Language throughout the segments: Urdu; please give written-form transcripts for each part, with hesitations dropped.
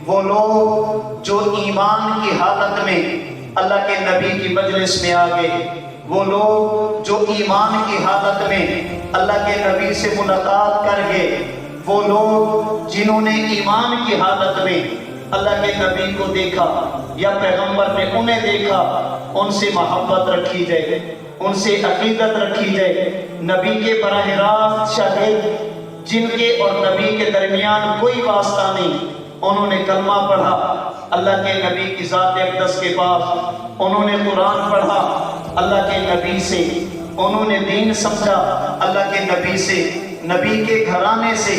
وہ لوگ جو ایمان کی حالت میں اللہ کے نبی کی مجلس میں آ گئے، وہ لوگ جو ایمان کی حالت میں اللہ کے نبی سے ملاقات کر گئے، وہ لوگ جنہوں نے ایمان کی حالت میں اللہ کے نبی کو دیکھا یا پیغمبر نے انہیں دیکھا، ان سے محبت رکھی جائے، ان سے عقیدت رکھی جائے۔ نبی کے براہ راست شاگرد جن کے اور نبی کے درمیان کوئی واسطہ نہیں، انہوں نے کلمہ پڑھا اللہ کے نبی کی ذات اقدس کے پاس، انہوں نے قرآن پڑھا اللہ کے نبی سے، انہوں نے دین سمجھا اللہ کے نبی سے، نبی کے گھرانے سے،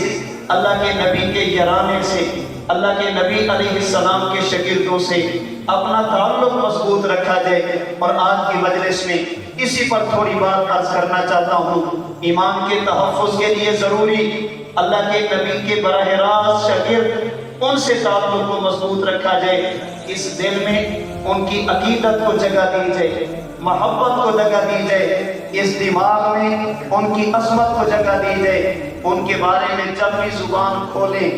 اللہ کے نبی کے یارانے سے، اللہ کے نبی علیہ السلام کے شاگردوں سے اپنا تعلق مضبوط رکھا جائے۔ اور آج کی مجلس میں اسی پر تھوڑی بات عرض کرنا چاہتا ہوں۔ ایمان کے تحفظ کے لیے ضروری اللہ کے نبی کے براہ راست شاگرد ان سے تعلق کو مضبوط رکھا جائے، اس دل میں ان کی عقیدت کو جگہ دی جائے، محبت کو جگہ دی جائے، اس دماغ میں ان کی عظمت کو جگہ دی جائے، ان کے بارے میں جب بھی زبان کھولیں،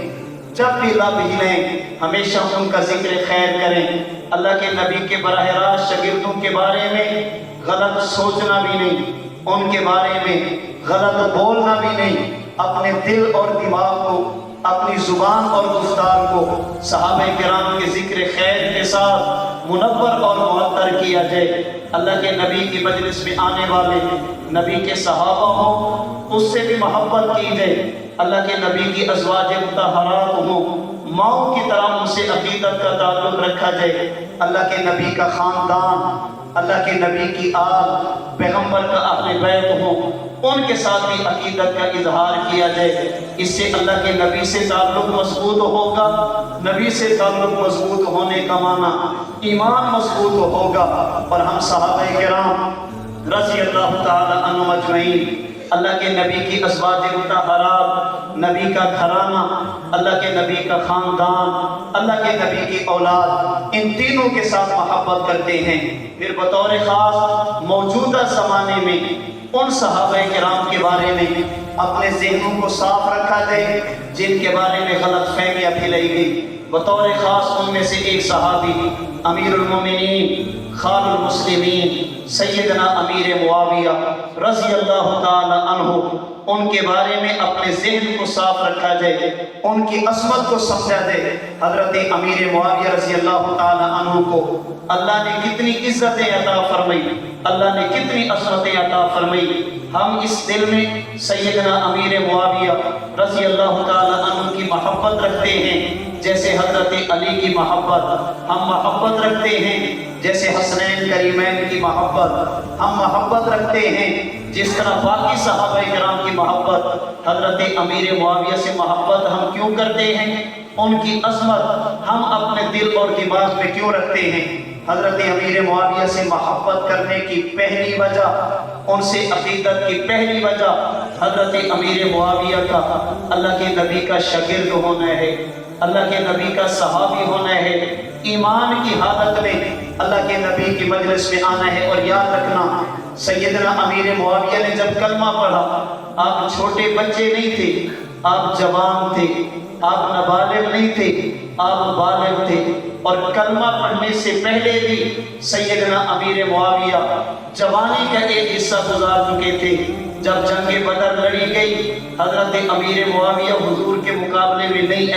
جب بھی لب ہلیں، ہمیشہ ان کا ذکر خیر کریں۔ اللہ کے نبی کے براہ راست شاگردوں کے بارے میں غلط سوچنا بھی نہیں، ان کے بارے میں غلط بولنا بھی نہیں، اپنے دل اور دماغ کو، اپنی زبان اور گفتار کو صحابہ کرام کے ذکر خیر کے ساتھ منور اور معطر کیا جائے۔ اللہ کے نبی کی مجلس میں آنے والے نبی کے صحابہ ہوں، اس سے بھی محبت کی جائے۔ اللہ کے نبی کی ازواج مطہرات ہوں، ماؤں کی طرح ان سے عقیدت کا تعلق رکھا جائے۔ اللہ کے نبی کا خاندان، اللہ کے نبی کی آل، پیغمبر کا اہل بیت ہوں، ان کے ساتھ بھی عقیدت کا اظہار کیا جائے۔ اس سے اللہ کے نبی سے تعلق مضبوط ہوگا۔ نبی سے تعلق مضبوط ہونے کا معنی ایمان مضبوط ہوگا، اور ہم صحابہ کرام رضی اللہ تعالی عنہم اجمعین، اللہ کے نبی کی ازواج مطہرات، نبی کا گھرانہ، اللہ کے نبی کا خاندان، اللہ کے نبی کی اولاد، ان تینوں کے ساتھ محبت کرتے ہیں۔ پھر بطور خاص موجودہ زمانے میں ان صحابہ کرام کے بارے میں اپنے ذہنوں کو صاف رکھا جائے جن کے بارے میں غلط فہمیاں پھیلائی گئی۔ بطور خاص ان میں سے ایک صحابی امیر المومنین خال المسلمین سیدنا امیر معاویہ رضی اللہ تعالی عنہ، ان کے بارے میں اپنے ذہن کو صاف رکھا جائے، ان کی عظمت کو سمجھا جائے۔ حضرت امیر معاویہ رضی اللہ تعالی عنہ کو اللہ نے کتنی عزتیں عطا فرمائی، اللہ نے کتنی عظمتیں عطا فرمائی۔ ہم اس دل میں سیدنا امیر معاویہ رضی اللہ تعالی عنہ کی محبت رکھتے ہیں جیسے حضرت علی کی محبت، ہم محبت رکھتے ہیں جیسے حسنین کریمین کی محبت، ہم محبت رکھتے ہیں جس طرح باقی صحابہ کرام کی محبت۔ حضرت امیر معاویہ سے محبت ہم کیوں کرتے ہیں؟ ان کی عظمت ہم اپنے دل اور دماغ میں کیوں رکھتے ہیں؟ حضرت امیر معاویہ سے محبت کرنے کی پہلی وجہ، ان سے عقیدت کی پہلی وجہ حضرت امیر معاویہ کا اللہ کے نبی کا شاگرد ہونا ہے، اللہ کے نبی کا صحابی ہونا ہے، ایمان کی حالت میں اللہ کے نبی کی مجلس میں آنا ہے۔ اور یاد رکھنا، سیدنا امیر معاویہ نے جب کلمہ پڑھا، آپ چھوٹے بچے نہیں تھے، آپ جوان تھے، آپ نابالغ نہیں تھے، آپ بالغ تھے، اور کلمہ پڑھنے سے پہلے بھی سیدنا امیر معاویہ جوانی کا ایک حصہ گزار چکے تھے۔ جب جنگ بدر لڑی گئی، حضرت امیر معاویہ حضور کے مقابلے میں نہیں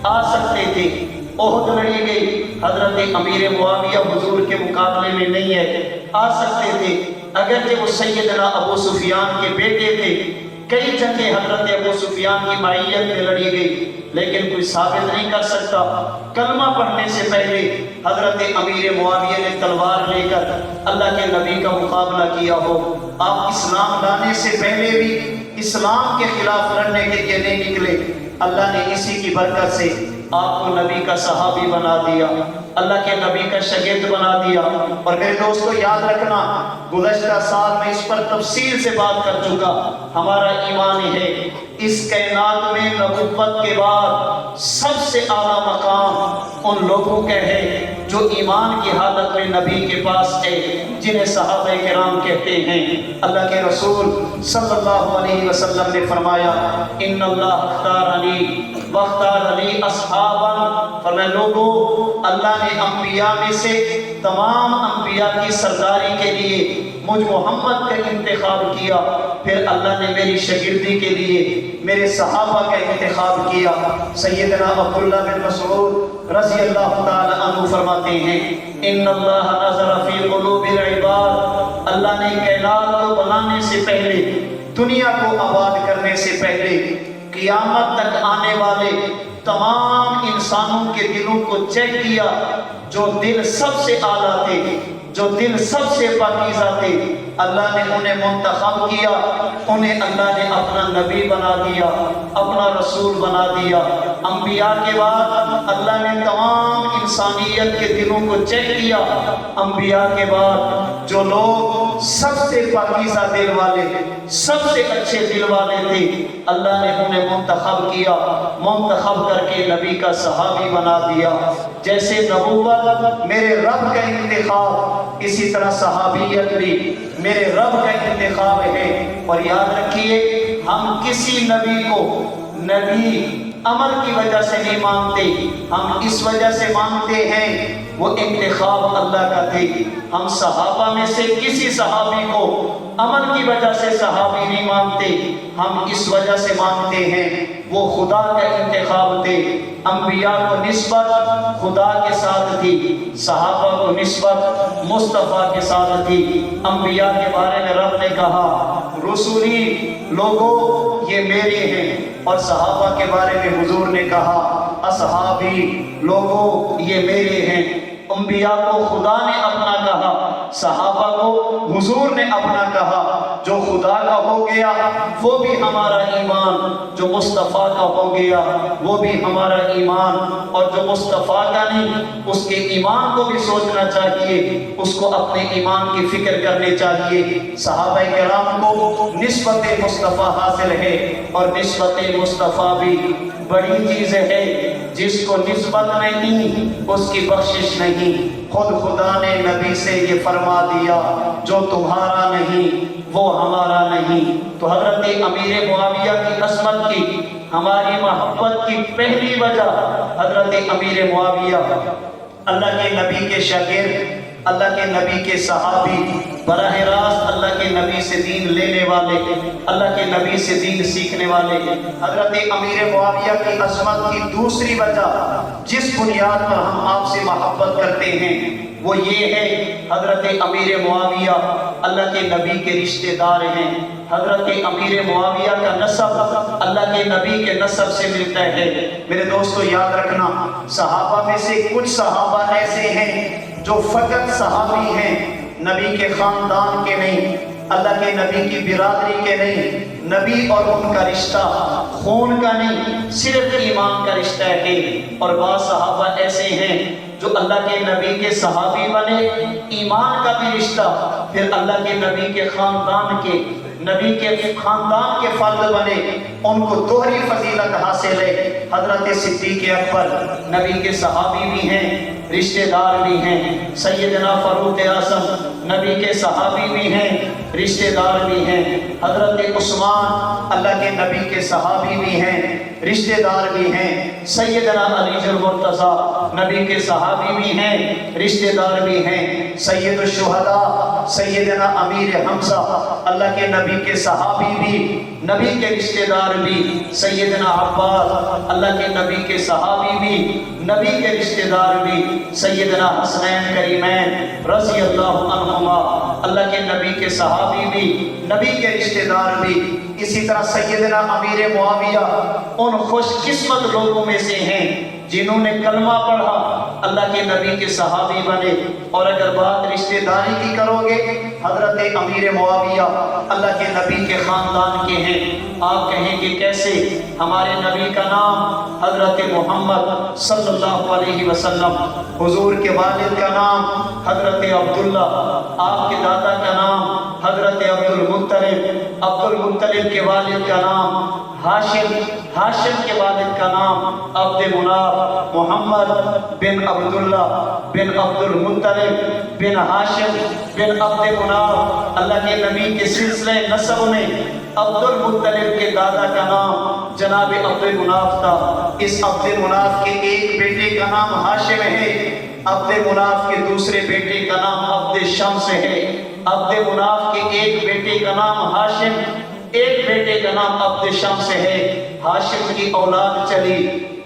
آ سکتے تھے۔ احد لڑی گئی، حضرت امیر معاویہ حضور کے مقابلے میں نہیں آ سکتے تھے، اگرچہ وہ سیدنا ابو سفیان کے بیٹے تھے۔ کئی جنگیں حضرت ابو سفیان کی معیت میں لڑی گئی، لیکن کوئی ثابت نہیں کر سکتا کلمہ پڑھنے سے پہلے حضرت امیر معاویہ نے تلوار لے کر اللہ کے نبی کا مقابلہ کیا ہو۔ آپ اسلام لانے سے پہلے بھی اسلام کے خلاف لڑنے کے لیے نہیں نکلے۔ اللہ نے اسی کی برکت سے آپ کو نبی کا صحابی بنا دیا، اللہ کے نبی کا شاگرد بنا دیا۔ اور میرے دوستو یاد رکھنا، گزشتہ سال میں اس پر تفصیل سے بات کر چکا، ہمارا ایمان ہے اس کائنات میں نبوت کے بعد سب سے اعلیٰ مقام ان لوگوں کا ہے جو ایمان کی حالت میں نبی کے پاس تھے، جنہیں صحابہ کرام کہتے ہیں۔ اللہ کے رسول صلی اللہ علیہ وسلم نے فرمایا ان اللہ اختارنی واختار علی اصحابا، فرمایا لوگوں اللہ نے انبیاء میں سے تمام انبیاء کی سرداری کے لیے مجھ محمد کا انتخاب کیا، پھر اللہ نے میری شاگردی کے لیے میرے صحابہ کا انتخاب کیا۔ سیدنا عبداللہ بن مسعود رضی اللہ تعالی عنہ فرماتے ہیں ان اللہ نظر فی قلوب العباد، اللہ نے کائنات کو بنانے سے پہلے، دنیا کو آباد کرنے سے پہلے، قیامت تک آنے والے تمام انسانوں کے دلوں کو چیک کیا، جو دل سب سے اعلیٰ تھے، جو دل سب سے پاکیزہ تھے، اللہ نے انہیں منتخب کیا، انہیں اللہ نے اپنا نبی بنا دیا، اپنا رسول بنا دیا۔ انبیاء کے بعد اللہ نے تمام انسانیت کے دلوں کو چیک کیا، انبیاء کے بعد جو لوگ سب سے پاکیزہ دل والے، سب سے اچھے دل والے تھے، اللہ نے انہیں منتخب کیا، منتخب کر کے نبی کا صحابی بنا دیا۔ جیسے نبوت میرے رب کا انتخاب، اسی طرح صحابیت بھی میرے رب کا انتخاب ہے۔ اور یاد رکھیے ہم کسی نبی کو نبی عمل کی وجہ سے نہیں مانتے، ہم اس وجہ سے مانتے ہیں وہ انتخاب اللہ کا تھے۔ ہم صحابہ میں سے کسی صحابی کو عمل کی وجہ سے صحابی نہیں مانتے، ہم اس وجہ سے مانتے ہیں وہ خدا کا انتخاب تھے۔ انبیاء کو نسبت خدا کے ساتھ تھی، صحابہ کو نسبت مصطفیٰ کے ساتھ تھی۔ انبیاء کے بارے میں رب نے کہا رسولی لوگوں یہ میرے ہیں، اور صحابہ کے بارے میں حضور نے کہا اصحابی لوگوں یہ میرے ہیں۔ انبیاء کو خدا نے اپنا کہا، صحابہ کو حضور نے اپنا کہا۔ جو خدا کا ہو گیا وہ بھی ہمارا ایمان، جو مصطفیٰ کا ہو گیا وہ بھی ہمارا ایمان، اور جو مصطفیٰ کا نہیں اس کے ایمان کو بھی سوچنا چاہیے، اس کو اپنے ایمان کی فکر کرنی چاہیے۔ صحابہ کرام کو نسبت مصطفیٰ حاصل ہے، اور نسبت مصطفیٰ بھی بڑی چیز ہے، جس کو نسبت نہیں اس کی بخشش نہیں۔ خود خدا نے نبی سے یہ فرما دیا جو تمہارا نہیں وہ ہمارا نہیں۔ تو حضرت امیر معاویہ کی عصمت کی، ہماری محبت کی پہلی وجہ حضرت امیر معاویہ، اللہ کے نبی کے شاگرد، اللہ کے نبی کے صحابی، براہ راست اللہ کے نبی سے دین لینے والے، اللہ کے نبی سے دین سیکھنے والے۔ حضرت امیر معاویہ کی عظمت کی دوسری وجہ جس بنیاد پر ہم آپ سے محبت کرتے ہیں وہ یہ ہے حضرت امیر معاویہ اللہ کے نبی کے رشتہ دار ہیں۔ حضرت امیر معاویہ کا نسب اللہ کے نبی کے نسب سے ملتا ہے۔ میرے دوستو یاد رکھنا، صحابہ میں سے کچھ صحابہ ایسے ہیں جو فقط صحابی ہیں، نبی کے خاندان کے نہیں، اللہ کے نبی کی برادری کے نہیں، نبی اور ان کا رشتہ خون کا نہیں، صرف ایمان کا رشتہ ہے۔ اور بعض صحابہ ایسے ہیں جو اللہ کے نبی کے صحابی بنے، ایمان کا بھی رشتہ، پھر اللہ کے نبی کے خاندان کے، نبی کے خاندان کے فرد بنے، ان کو دوہری فضیلت حاصل ہے۔ حضرت صدیق اکبر نبی کے صحابی بھی ہیں، رشتہ دار بھی ہیں۔ سیدنا فاروق اعظم نبی کے صحابی بھی ہیں، رشتہ دار بھی ہیں۔ حضرت عثمان اللہ کے نبی کے صحابی بھی ہیں، رشتہ دار بھی ہیں۔ سیدنا علی المرتضیٰ نبی کے صحابی بھی ہیں، رشتہ دار بھی ہیں۔ سید الشہداء سیدنا امیر حمزہ اللہ کے نبی کے صحابی بھی، نبی کے رشتہ دار بھی۔ سیدنا عباس اللہ کے نبی کے صحابی بھی، نبی کے رشتہ دار بھی۔ سیدنا حسنین کریمین رضی اللہ عنہما اللہ کے نبی کے صحابی بھی، نبی کے رشتہ دار بھی۔ اسی طرح سیدنا امیر معاویہ ان خوش قسمت لوگوں میں سے ہیں جنہوں نے کلمہ پڑھا، اللہ کے نبی کے صحابی بنے۔ اور اگر بات رشتہ داری کی کرو گے، حضرت امیر معاویہ اللہ کے نبی کے خاندان کے ہیں۔ آپ کہیں کہ کیسے؟ ہمارے نبی کا نام حضرت محمد صلی اللہ علیہ وسلم، حضور کے والد کا نام حضرت عبداللہ، آپ کے دادا کا نام حضرت عبد المطلب، عبد المطلب کے والد کا نام ہاشم، ہاشم کے والد کا نام عبد مناف، محمد بن عبداللہ بن عبد المطلب بن ہاشم بن عبد مناف۔ اللہ کے نبی کے سلسلے نسب میں عبد المطلب کے دادا کا نام جناب عبد مناف تھا۔ اس عبد مناف کے ایک بیٹے کا نام ہاشم ہے، عبد مناف کے دوسرے بیٹے کا نام عبد شمس ہے۔ عبد مناف کے ایک بیٹے کا نام ہاشم، ایک بیٹے کا نام عبد شمس ہے۔ ہاشم کی اولاد چلی،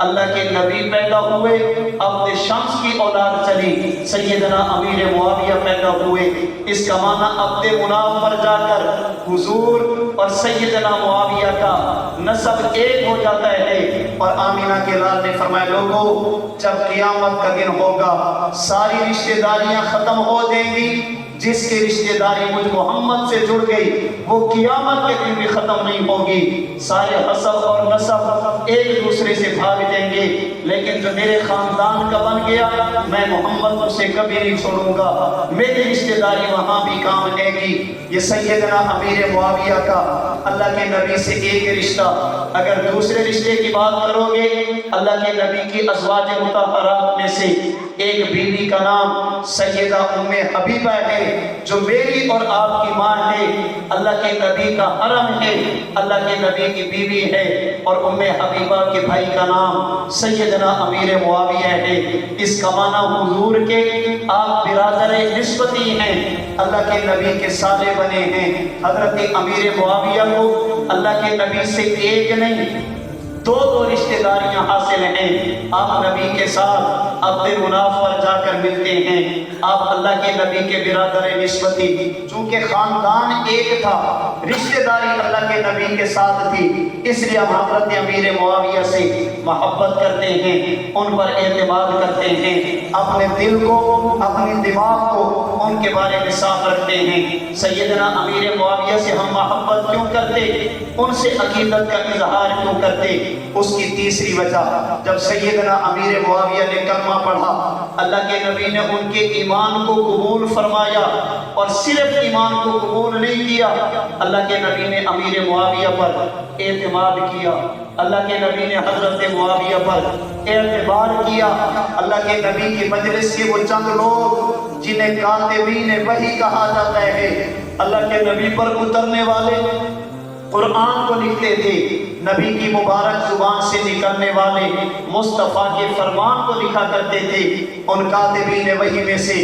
اللہ کے نبی پیدا ہوئے، عبد شمس کی اولاد چلی، سیدنا امیر معاویہ پیدا ہوئے۔ اس کا معنی عبد مناف پر جا کر حضور اور سیدنا معاویہ کا نسب ایک ہو جاتا ہے۔ اور آمینہ کے لال نے فرمایا لوگوں جب قیامت کا دن ہوگا ساری رشتہ داریاں ختم ہو جائیں گی، جس کی رشتہ داری مجھ محمد سے جڑ گئی وہ قیامت کے دن بھی ختم نہیں ہوگی، سارے حسب اور نسب ایک دوسرے سے بھاگ جائیں گے، لیکن جو میرے خاندان کا بن گیا میں محمد اسے کبھی نہیں چھوڑوں گا، میری رشتہ داری وہاں بھی کام آئے گی۔ یہ سیدنا امیر معاویہ کا اللہ کے نبی سے ایک رشتہ۔ اگر دوسرے رشتے کی بات کرو گے، اللہ کے نبی کی ازواج مطہرات میں سے ایک بیوی کا نام سیدہ ام حبیبہ ہے جو میری اور آپ کی ماں ہے، اللہ کے نبی کا حرم ہے، اللہ کے نبی کی بیوی ہے، اور ام حبیبہ کے بھائی کا نام سیدنا امیر معاویہ ہے۔ اس کا معنی حضور کے آپ برادر نسبتی ہیں، اللہ کے نبی کے سالے بنے ہیں۔ حضرت امیر معاویہ کو اللہ کے نبی سے ایک نہیں دو رشتہ داریاں حاصل ہیں۔ آپ نبی کے ساتھ عبد مناف پر جا کر ملتے ہیں، آپ اللہ کے نبی کے برادر نسبتی، چونکہ خاندان ایک تھا، رشتہ داری اللہ کے نبی کے ساتھ تھی، اس لیے ہم حضرت امیر معاویہ سے محبت کرتے ہیں، ان پر اعتماد کرتے ہیں، اپنے دل کو اپنے دماغ کو ان کے بارے میں صاف رکھتے ہیں۔ سیدنا امیر معاویہ سے ہم محبت کیوں کرتے، ان سے عقیدت کا اظہار کیوں کرتے؟ اس کی تیسری وجہ، جب سیدنا امیر معاویہ نے کلمہ پڑھا اللہ کے نبی نے ان کے ایمان کو قبول فرمایا، اور صرف ایمان کو قبول نہیں کیا، اللہ کے نبی نے امیر معاویہ پر اعتماد کیا، اللہ کے نبی نے حضرت معاویہ پر اعتبار کیا۔ اللہ کے نبی کی مجلس کے وہ چند لوگ جنہیں کاتبین وحی کہا جاتا ہے، اللہ کے نبی پر اترنے والے قرآن کو لکھتے تھے، نبی کی مبارک زبان سے نکلنے والے مصطفیٰ کے فرمان کو لکھا کرتے تھے، ان کاتبین وحی میں سے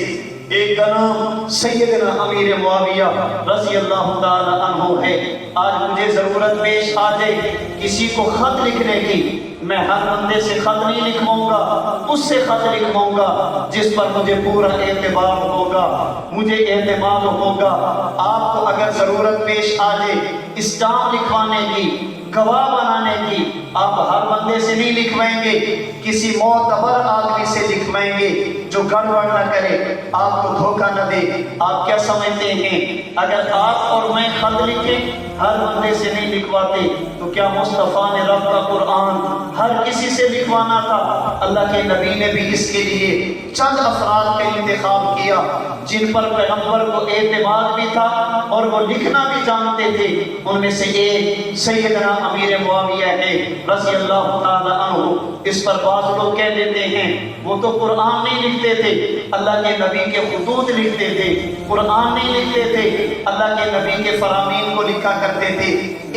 ایک کا نام سیدنا امیر معاویہ رضی اللہ تعالی عنہ ہے۔ آج مجھے ضرورت پیش آ جائے کسی کو خط لکھنے کی، میں ہر بندے سے خط نہیں لکھواؤں گا، اس سے خط لکھواؤں گا جس پر مجھے پورا اعتبار ہوگا، مجھے اعتماد ہوگا۔ آپ کو اگر ضرورت پیش آ جائے اسٹامپ لکھوانے کی، گواہ بنانے کی، آپ ہر بندے سے نہیں لکھوائیں گے، کسی معتبر آدمی سے لکھوائیں گے جو گڑبڑ نہ کرے، آپ کو دھوکہ نہ دے۔ آپ کیا سمجھتے ہیں اگر آپ اور میں خط لکھیں ہر بندے سے نہیں لکھواتے تو کیا مصطفیٰ نے رب کا قرآن ہر کسی سے لکھوانا تھا؟ اللہ کے نبی نے بھی اس کے لیے چند افراد کا انتخاب کیا جن پر پیغمبر کو اعتماد بھی تھا اور وہ لکھنا بھی جانتے تھے، ان میں سے ایک سیدنا امیر معاویہ ہے رضی اللہ تعالی عنہ۔ اس پر بعض لوگ کہہ دیتے ہیں وہ تو قرآن نہیں لکھتے تھے، اللہ کے نبی کے خطوط لکھتے تھے، قرآن نہیں لکھتے تھے، اللہ کے نبی کے فرامین کو لکھا کرتے تھے۔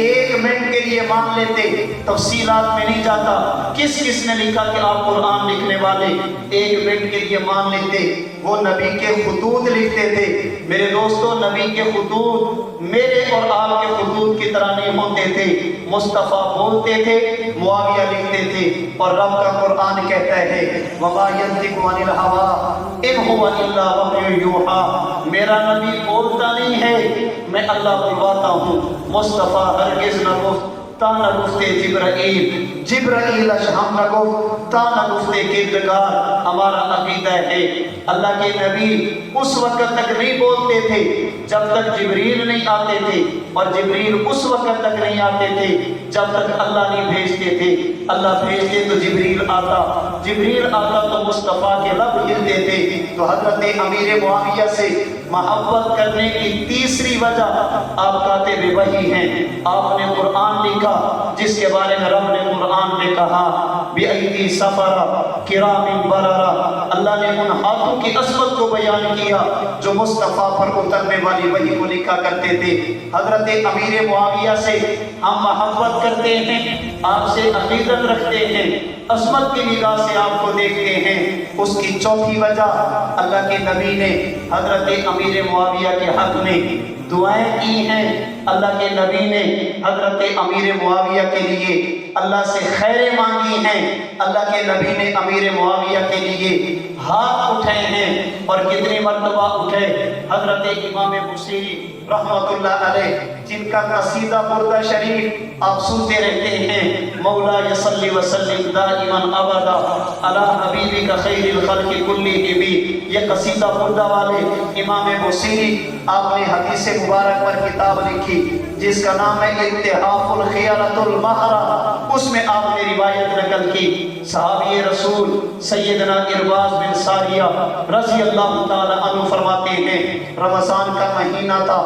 ایک منٹ کے لیے مان لیتے، تفصیلات میں نہیں جاتا کس کس نے لکھا کہ آپ قرآن لکھنے والے، ایک منٹ کے لیے مان لیتے وہ نبی کے خطوط لکھتے تھے۔ میرے دوستو، نبی کے خطوط میرے اور آپ کے خطوط کی طرح نہیں ہوتے تھے۔ مصطفیٰ بولتے تھے، معاویہ لکھتے تھے، اور رب کا قرآن کہتا ہے وَمَا يَنطِقُ عَنِ الْهَوَىٰ إِنْ هُوَ إِلَّا وَحْيٌ يُوحَىٰ۔ میرا نبی بولتا نہیں ہے، میں اللہ بلواتا ہوں۔ مصطفیٰ ہرگز نہ گفت تا نہ گفتے جبرائیل ہم نہ گفت تا نہ گفتے کردگار، ہمارا عقیدہ ہے اللہ کے نبی اس وقت تک نہیں بولتے تھے جب تک جبریل نہیں آتے تھے، اور جبریل اس وقت تک نہیں آتے تھے جب تک اللہ نہیں بھیجتے تھے۔ اللہ بھیجتے تو جبریل آتا، جبریل آتا تو مصطفیٰ کے لب ہلتے تھے۔ تو حضرت امیر معاویہ سے محبت کرنے کی تیسری وجہ، آپ کاتب وحی ہیں، آپ نے قرآن لکھا جس کے بارے میں رب نے قرآن میں کہا بِأَيْدِي سَفَرَ كِرَامٍ بَرَرَ، اللہ نے ان ہاتھوں کی عظمت کو بیان کیا جو مصطفیٰ پر اترنے والی وحی کو لکھا کرتے تھے۔ حضرت امیر معاویہ سے ہم محبت کرتے ہیں، آپ سے عقیدت رکھتے ہیں، عظمت کی نگاہ سے آپ کو دیکھتے ہیں۔ اس کی چوتھی وجہ، اللہ کے نبی نے حضرت امیر معاویہ کے حق میں دعائیں کی ہیں۔ اللہ کے نبی نے حضرت امیر معاویہ کے لیے اللہ سے خیریں مانگی ہیں۔ اللہ کے نبی نے امیر معاویہ کے لیے ہاتھ اٹھائے ہیں، اور کتنی مرتبہ اٹھے۔ حضرت امام بصیری رحمت اللہ علیہ، جن کا قصیدہ بردہ شریف آپ سنتے رہتے ہیں، مولا یصلی وسلم دائما ابدا علی حبیبک خیر الخلق کلہم، یہ قصیدہ بردہ والے امام بصیری آپ نے حدیث مبارک پر کتاب لکھی جس کا نام ہے اتحاف الخیارۃ المہرہ۔ اس میں آپ نے روایت نقل کی، صحابی رسول سیدنا ارباز بن ساریہ رضی اللہ تعالی عنہ فرماتے ہیں، رمضان کا مہینہ تھا،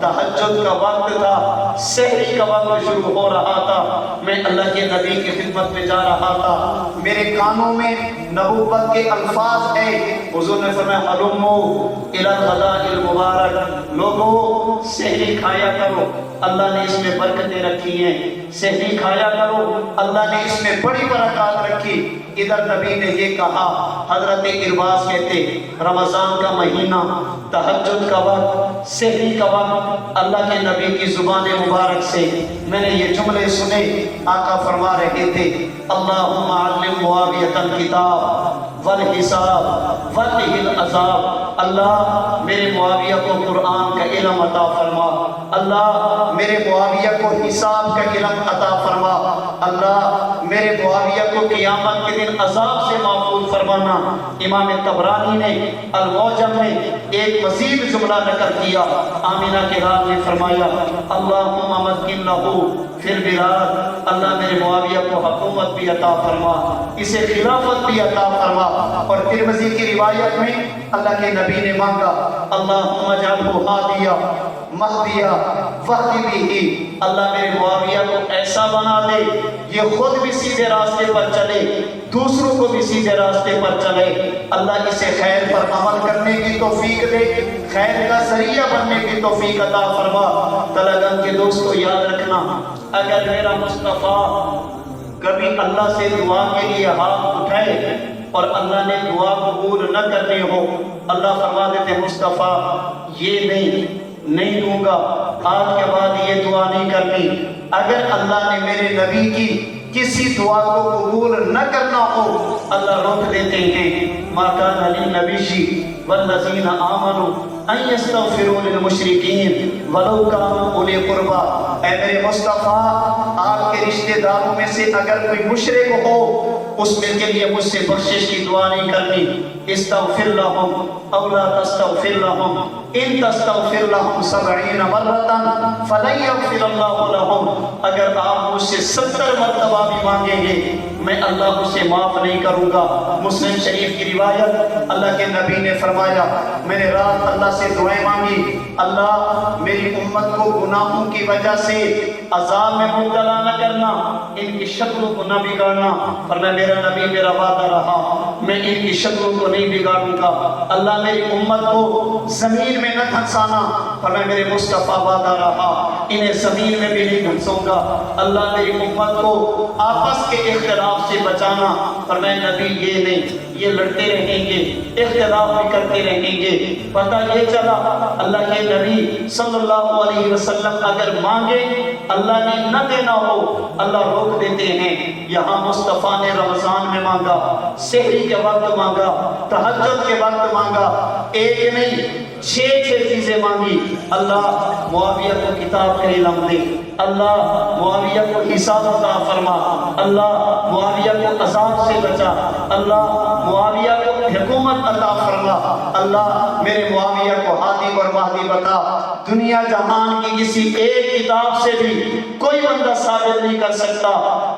تہجد کا وقت تھا، سحری کا وقت شروع ہو رہا تھا، میں اللہ کے نبی کی خدمت میں جا رہا تھا، میرے کانوں میں نبوت کے الفاظ ہیں۔ حضور نے فرمایا ہلمو الی الغداء المبارک، لوگوں سحری کھایا کرو، اللہ نے اس میں برکتیں رکھی ہیں، سحری کھایا کرو، اللہ نے اس میں بڑی برکات رکھی۔ ادھر نبی نے یہ کہا، حضرت ارباز کہتے رمضان کا مہینہ، تہجد کا وقت، سحری کا وقت، اللہ کے نبی کی زبان مبارک سے میں نے یہ جملے سنے۔ آقا فرما رہے تھے، اللہم علم معاویۃ الکتاب والحساب وقہ العذاب، اللہ میرے معاویہ کو قرآن کا علم عطا فرما، اللہ میرے معاویہ کو حساب کا علم عطا فرما، اللہ میرے معاویہ کو قیامت کے دن عذاب سے محفوظ فرمانا۔ امام طبرانی نے المعجم میں ایک مزید جملہ نقل کیا، آمینہ کے رات نے فرمایا، اللہم مکن لہو فی البلاد، اللہ میرے معاویہ کو حکومت بھی عطا فرما، اسے خلافت بھی عطا فرما۔ اور ترمذی کی روایت میں اللہ کے نبی نے مانگا، اللہم اجعلہ ہادیہ مہدیہ واہدی بہ، اللہ میرے معاویہ کو ایسا بنا دے یہ خود بھی سیدھے راستے پر چلے، دوسروں کو بھی سیدھے راستے پر چلے، اللہ اسے خیر پر عمل کرنے کی توفیق دے، خیر کا ذریعہ بننے کی توفیق عطا فرما۔ تلگن کے دوستو یاد رکھنا، اگر میرا مصطفیٰ کبھی اللہ سے دعا کے لیے ہاتھ اٹھائے اور اللہ نے دعا قبول نہ کرنی ہو، اللہ فرما دیتے مصطفیٰ یہ نہیں دوں گا، آج کے بعد یہ دعا نہیں کرنی۔ اگر اللہ نے میرے نبی کی کسی دعا کو قبول نہ کرنا ہو، اللہ روک دیتے ہیں، ما کان للنبی والذین آمنوا ان یستغفروا للمشرکین ولو کانوا اولی قربا، اے میرے مصطفیٰ آپ کے رشتہ داروں میں سے اگر کوئی مشرک ہو، اس میں کے لیے مجھ سے بخشش کی دعا نہیں کرنی۔ استغفر لہم او لا تستغفر لہم ان تستغفر لہم 70 مرۃ فلن یغفر اللہ لہم، اگر آپ مجھ سے 70 مرتبہ بھی مانگیں گے میں اللہ اسے معاف نہیں کروں گا۔ مسلم شریف کی روایت، اللہ کے نبی نے فرمایا، میں نے رات اللہ سے دعائیں مانگی، اللہ میری امت کو گناہوں کی وجہ سے عذاب میں مبتلا نہ کرنا، ان کی شکلوں کو نہ بگاڑنا، فرمایا میرا نبی میرا وعدہ رہا، میں ان کی شکلوں کو نہیں بگاڑوں گا، اللہ میری امت کو زمین میں نہ دھنسانا، فرمایا میرے مصطفیٰ وعدہ رہا، انہیں زمین میں بھی نہیں دھنسوں گا، اللہ میری امت کو آپس کے اختلاف سے بچانا، فرمایا نبی یہ نہیں، یہ لڑتے رہیں گے، اختلاف بھی کرتے رہیں گے۔ پتہ یہ چلا اللہ کے نبی صلی اللہ علیہ وسلم اگر مانگے اللہ نے نہ دینا ہو، اللہ روک دیتے ہیں۔ یہاں مصطفیٰ نے رمضان میں مانگا، سحری کے وقت مانگا، تہجد کے وقت مانگا، ایک نہیں 6 چیزیں مانگی۔ اللہ معاویہ کو کتاب کا علم دے، اللہ معاویہ کو حساب عطا فرما، اللہ معاویہ کو عذاب سے بچا، اللہ معاویہ کو حکومت عطا فرما، اللہ میرے معاویہ کو ہادی اور مہدی بتا۔ دنیا جہان کی کسی ایک کتاب سے بھی کوئی بندہ ثابت نہیں کر سکتا۔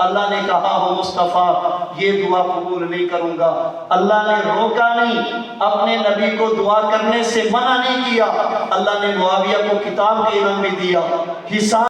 اللہ نے کہا ہو مصطفیٰ یہ دعا قبول نہیں کروں گا، اللہ نے روکا نہیں، اپنے نبی کو دعا کرنے سے منع نہیں کیا، اللہ نے معاویہ کو کتاب کا علم بھی دیا، حساب